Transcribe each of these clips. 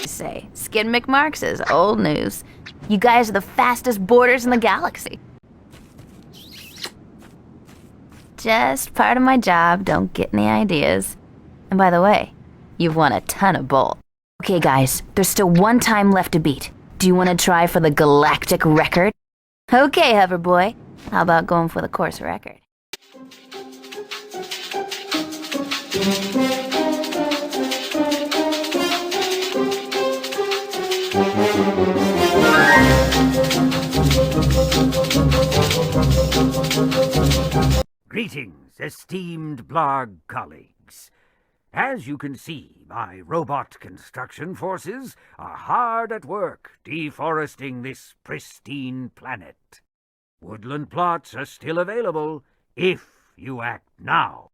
Say, Skid McMarks is old news. You guys are the fastest boarders in the galaxy. Just part of my job, don't get any ideas. And by the way, you've won a ton of bolt. Okay guys, there's still one time left to beat. Do you want to try for the galactic record? Okay, Hoverboy. How about going for the course record? Greetings, esteemed blog colleagues. As you can see, my robot construction forces are hard at work deforesting this pristine planet. Woodland plots are still available if you act now.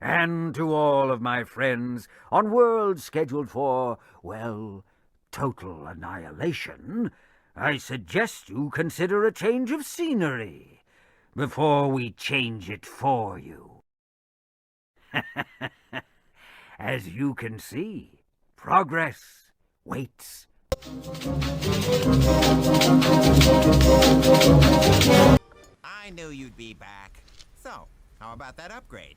And to all of my friends on worlds scheduled for, well, total annihilation, I suggest you consider a change of scenery before we change it for you. As you can see, progress waits. I knew you'd be back. So, how about that upgrade?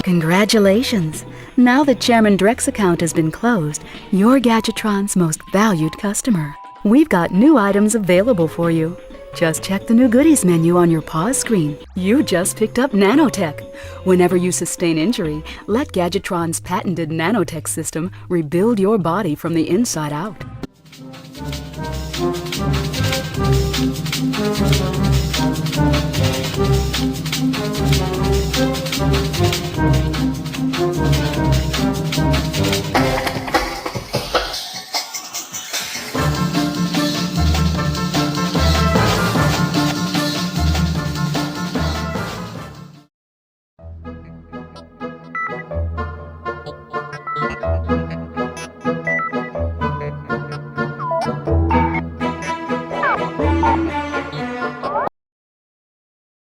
Congratulations! Now that Chairman Dreck's account has been closed, you're Gadgetron's most valued customer. We've got new items available for you. Just check the new goodies menu on your pause screen. You just picked up nanotech. Whenever you sustain injury, let Gadgetron's patented nanotech system rebuild your body from the inside out.